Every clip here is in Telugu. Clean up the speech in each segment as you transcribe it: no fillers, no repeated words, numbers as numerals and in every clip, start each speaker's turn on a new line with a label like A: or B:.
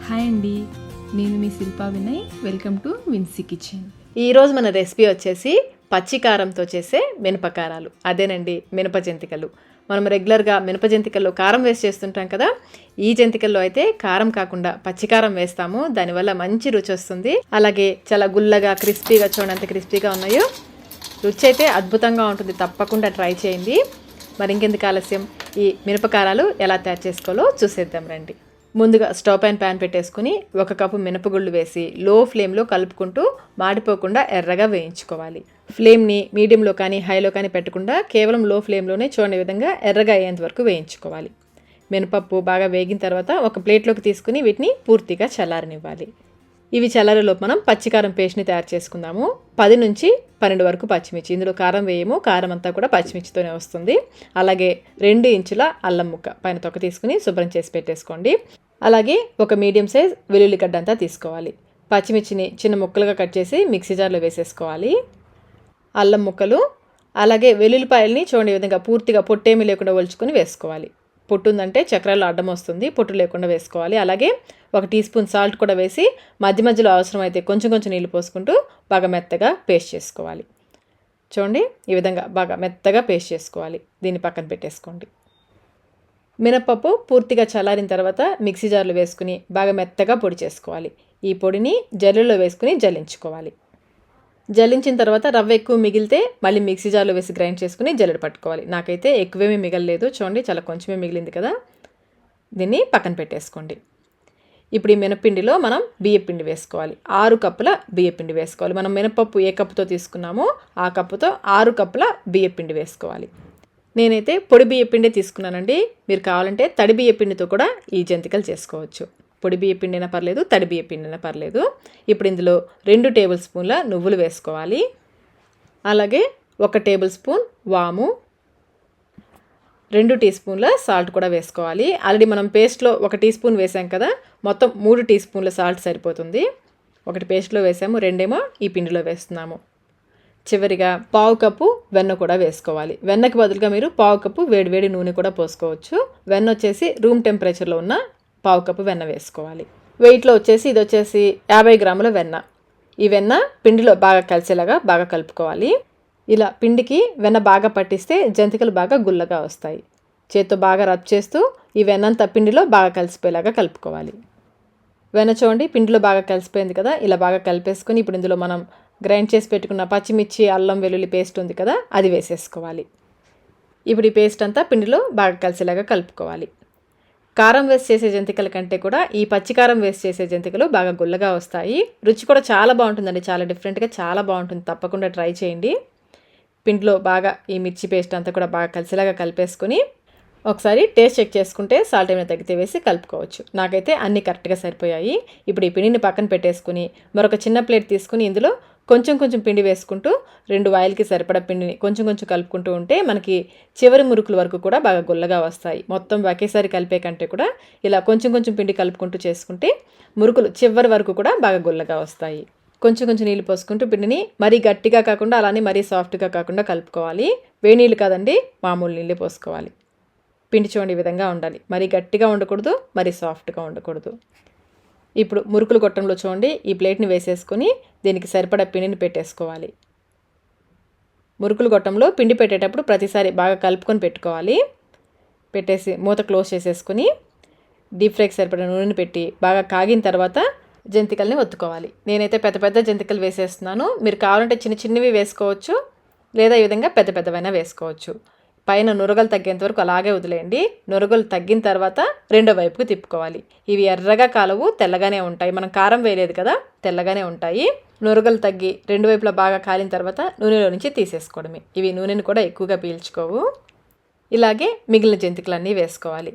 A: హాయ్ అండి, నేను మీ Shilpa Vinay. Welcome to Vincy kitchen.
B: ఈరోజు మన రెసిపీ వచ్చేసి పచ్చి కారంతో చేసే మినప కారాలు. అదేనండి మినప జంతికలు. మనం రెగ్యులర్గా మినప జంతికల్లో కారం వేసి చేస్తుంటాం కదా. ఈ జంతికల్లో అయితే కారం కాకుండా పచ్చి కారం వేస్తాము. దానివల్ల మంచి రుచి వస్తుంది. అలాగే చాలా గుల్లగా క్రిస్పీగా, చూడండి ఎంత క్రిస్పీగా ఉన్నాయో. రుచి అయితే అద్భుతంగా ఉంటుంది. తప్పకుండా ట్రై చేయండి. మరి ఇంకెందుకు ఆలస్యం, ఈ మినప కారాలు ఎలా తయారు చేసుకోవాలో చూసేద్దాం రండి. ముందుగా స్టవ్ పైన ప్యాన్ పెట్టేసుకుని 1 కప్పు మినపగుళ్ళు వేసి లో ఫ్లేమ్లో కలుపుకుంటూ మాడిపోకుండా ఎర్రగా వేయించుకోవాలి. ఫ్లేమ్ని మీడియంలో కానీ హైలో కానీ పెట్టకుండా కేవలం లో ఫ్లేమ్లోనే చూడని విధంగా ఎర్రగా అయ్యేంత వరకు వేయించుకోవాలి. మినపప్పు బాగా వేగిన తర్వాత ఒక ప్లేట్లోకి తీసుకుని వీటిని పూర్తిగా చల్లారనివ్వాలి. ఇవి చల్లారేలోపు మనం పచ్చికారం పేస్ట్ని తయారు చేసుకుందాము. 10 నుంచి 12 వరకు పచ్చిమిర్చి. ఇందులో కారం వేయము, కారం అంతా కూడా పచ్చిమిర్చితోనే వస్తుంది. అలాగే 2 ఇంచుల అల్లం ముక్క పైన తొక్క తీసుకుని శుభ్రం చేసి పెట్టేసుకోండి. అలాగే ఒక మీడియం సైజ్ వెల్లుల్లి గడ్డ అంతా తీసుకోవాలి. పచ్చిమిర్చిని చిన్న ముక్కలుగా కట్ చేసి మిక్సీ జార్లో వేసేసుకోవాలి. అల్లం ముక్కలు అలాగే వెల్లుల్లిపాయల్ని చూడండి విధంగా పూర్తిగా పొట్టేమీ లేకుండా ఒలుచుకొని వేసుకోవాలి. పొట్టు ఉందంటే చక్రాలు అడ్డం వస్తుంది, పొట్టు లేకుండా వేసుకోవాలి. అలాగే 1 టీ స్పూన్ సాల్ట్ కూడా వేసి మధ్య మధ్యలో అవసరమైతే కొంచెం కొంచెం నీళ్ళు పోసుకుంటూ బాగా మెత్తగా పేస్ట్ చేసుకోవాలి. చూడండి ఈ విధంగా బాగా మెత్తగా పేస్ట్ చేసుకోవాలి. దీన్ని పక్కన పెట్టేసుకోండి. మినపప్పు పూర్తిగా చల్లారిన తర్వాత మిక్సీ జార్లో వేసుకుని బాగా మెత్తగా పొడి చేసుకోవాలి. ఈ పొడిని జల్లెల్లో వేసుకుని జల్లించుకోవాలి. జల్లించిన తర్వాత రవ్వ ఎక్కువ మిగిలితే మళ్ళీ మిక్సీ జార్లో వేసి గ్రైండ్ చేసుకుని జల్లెడ పట్టుకోవాలి. నాకైతే ఎక్కువేమీ మిగలలేదు, చూడండి చాలా కొంచెమే మిగిలింది కదా. దీన్ని పక్కన పెట్టేసుకోండి. ఇప్పుడు ఈ మినపిండిలో మనం బియ్యపిండి వేసుకోవాలి. 6 కప్పుల బియ్యపిండి వేసుకోవాలి. మనం మినపప్పు ఏ కప్పుతో తీసుకున్నామో ఆ కప్పుతో 6 కప్పుల బియ్యపిండి వేసుకోవాలి. నేనైతే పొడి బియ్యపిండి తీసుకున్నానండి. మీరు కావాలంటే తడి బియ్యపిండితో కూడా ఈ జంతికలు చేసుకోవచ్చు. పొడి బియ్యపిండి అయినా పర్లేదు, తడి బియ్యపిండి అయినా పర్లేదు. ఇప్పుడు ఇందులో 2 టేబుల్ స్పూన్ల నువ్వులు వేసుకోవాలి. అలాగే 1 టేబుల్ స్పూన్ వాము, 2 టీ స్పూన్ల సాల్ట్ కూడా వేసుకోవాలి. ఆల్రెడీ మనం పేస్ట్లో 1 టీ స్పూన్ వేసాం కదా, మొత్తం 3 టీ స్పూన్ల సాల్ట్ సరిపోతుంది. 1 పేస్ట్లో వేసాము, 2 ఈ పిండిలో వేస్తున్నాము. చివరిగా 1/2 కప్పు వెన్న కూడా వేసుకోవాలి. వెన్నకి బదులుగా మీరు 1/2 కప్పు వేడివేడి నూనె కూడా పోసుకోవచ్చు. వెన్న వచ్చేసి రూమ్ టెంపరేచర్లో ఉన్న 1/2 కప్పు వెన్న వేసుకోవాలి. వెయిట్లో వచ్చేసి ఇది వచ్చేసి 50 గ్రాముల వెన్న. ఈ వెన్న పిండిలో బాగా కలిసేలాగా బాగా కలుపుకోవాలి. ఇలా పిండికి వెన్న బాగా పట్టిస్తే జంతికలు బాగా గుల్లగా వస్తాయి. చేత్తో బాగా రబ్ చేస్తూ ఈ వెన్నంతా పిండిలో బాగా కలిసిపోయేలాగా కలుపుకోవాలి. వెన్న చూడండి పిండిలో బాగా కలిసిపోయింది కదా. ఇలా బాగా కలిపేసుకొని ఇప్పుడు ఇందులో మనం గ్రైండ్ చేసి పెట్టుకున్న పచ్చిమిర్చి, అల్లం వెల్లుల్లి పేస్ట్ ఉంది కదా, అది వేసేసుకోవాలి. ఇప్పుడు ఈ పేస్ట్ అంతా పిండిలో బాగా కలిసేలాగా కలుపుకోవాలి. కారం వేసి చేసే జంతికల కంటే కూడా ఈ పచ్చికారం వేసి చేసే జంతికలు బాగా గుల్లగా వస్తాయి. రుచి కూడా చాలా బాగుంటుందండి, చాలా డిఫరెంట్గా చాలా బాగుంటుంది. తప్పకుండా ట్రై చేయండి. పిండిలో బాగా ఈ మిర్చి పేస్ట్ అంతా కూడా బాగా కలిసేలాగా కలిపేసుకొని ఒకసారి టేస్ట్ చెక్ చేసుకుంటే సాల్ట్ ఏమైనా తగ్గితే వేసి కలుపుకోవచ్చు. నాకైతే అన్నీ కరెక్ట్గా సరిపోయాయి. ఇప్పుడు ఈ పిండిని పక్కన పెట్టేసుకుని మరొక చిన్న ప్లేట్ తీసుకుని ఇందులో కొంచెం కొంచెం పిండి వేసుకుంటూ 2 వాయిల్కి సరిపడా పిండిని కొంచెం కొంచెం కలుపుకుంటూ ఉంటే మనకి చివరి మురుకుల వరకు కూడా బాగా గుల్లగా వస్తాయి. మొత్తం ఒకేసారి కలిపే కంటే కూడా ఇలా కొంచెం కొంచెం పిండి కలుపుకుంటూ చేసుకుంటే మురుకులు చివరి వరకు కూడా బాగా గుల్లగా వస్తాయి. కొంచెం కొంచెం నీళ్ళు పోసుకుంటూ పిండిని మరీ గట్టిగా కాకుండా అలానే మరీ సాఫ్ట్గా కాకుండా కలుపుకోవాలి. వేడి నీళ్ళు కాదండి, మామూలు నీళ్ళే పోసుకోవాలి. పిండి చూడండి ఈ విధంగా ఉండాలి. మరీ గట్టిగా ఉండకూడదు, మరీ సాఫ్ట్గా ఉండకూడదు. ఇప్పుడు మురుకులు గొట్టంలో చూడండి ఈ ప్లేట్ని వేసేసుకొని దీనికి సరిపడా పిండిని పెట్టేసుకోవాలి. మురుకులు గొట్టంలో పిండి పెట్టేటప్పుడు ప్రతిసారి బాగా కలుపుకొని పెట్టుకోవాలి. పెట్టేసి మూత క్లోజ్ చేసేసుకొని డీప్ ఫ్రైకి సరిపడా నూనెని పెట్టి బాగా కాగిన తర్వాత జంతికల్ని ఒత్తుకోవాలి. నేనైతే పెద్ద పెద్ద జంతికలు వేసేస్తున్నాను. మీరు కావాలంటే చిన్న చిన్నవి వేసుకోవచ్చు, లేదా ఈ విధంగా పెద్ద పెద్దవైనా వేసుకోవచ్చు. పైన నురగలు తగ్గేంత వరకు అలాగే వదిలేయండి. నురగలు తగ్గిన తర్వాత రెండో వైపుకు తిప్పుకోవాలి. ఇవి ఎర్రగా కాలవు, తెల్లగానే ఉంటాయి. మనం కారం వేయలేదు కదా, తెల్లగానే ఉంటాయి. నురగలు తగ్గి 2 వైపులా బాగా కాలిన తర్వాత నూనెలో నుంచి తీసేసుకోవడమే. ఇవి నూనెని కూడా ఎక్కువగా పీల్చుకోవు. ఇలాగే మిగిలిన జంతికలన్నీ వేసుకోవాలి.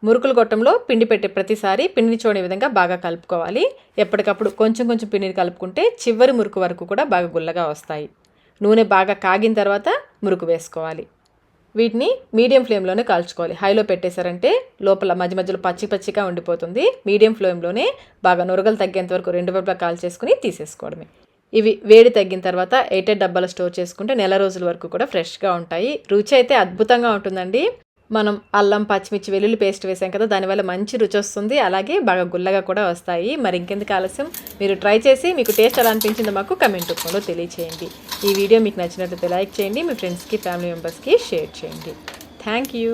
B: మురుకులు గొట్టంలో పిండి పెట్టే ప్రతిసారి పిండిని చూడే విధంగా బాగా కలుపుకోవాలి. ఎప్పటికప్పుడు కొంచెం కొంచెం పిండిని కలుపుకుంటే చివరి మురుకు వరకు కూడా బాగా గుల్లగా వస్తాయి. నూనె బాగా కాగిన తర్వాత మురుకు వేసుకోవాలి. వీటిని మీడియం ఫ్లేమ్లోనే కాల్చుకోవాలి. హైలో పెట్టేశారంటే లోపల మధ్య మధ్యలో పచ్చి పచ్చిగా ఉండిపోతుంది. మీడియం ఫ్లేమ్లోనే బాగా నురగలు తగ్గేంత వరకు 2 వైపులా కాల్చేసుకుని తీసేసుకోవడమే. ఇవి వేడి తగ్గిన తర్వాత 8 డబ్బాలు స్టోర్ చేసుకుంటే నెల రోజుల వరకు కూడా ఫ్రెష్గా ఉంటాయి. రుచి అయితే అద్భుతంగా ఉంటుందండి. మనం అల్లం పచ్చిమిర్చి వెల్లుల్లి పేస్ట్ వేసాం కదా, దానివల్ల మంచి రుచి వస్తుంది, అలాగే బాగా గుల్లగా కూడా వస్తాయి. మరి ఇంకెందుకు ఆలస్యం, మీరు ట్రై చేసి మీకు టేస్ట్ ఎలా అనిపించిందో మాకు కమెంట్ రూపంలో తెలియచేయండి. ఈ వీడియో మీకు నచ్చినట్లయితే లైక్ చేయండి, మీ ఫ్రెండ్స్కి ఫ్యామిలీ మెంబర్స్కి షేర్ చేయండి. Thank you.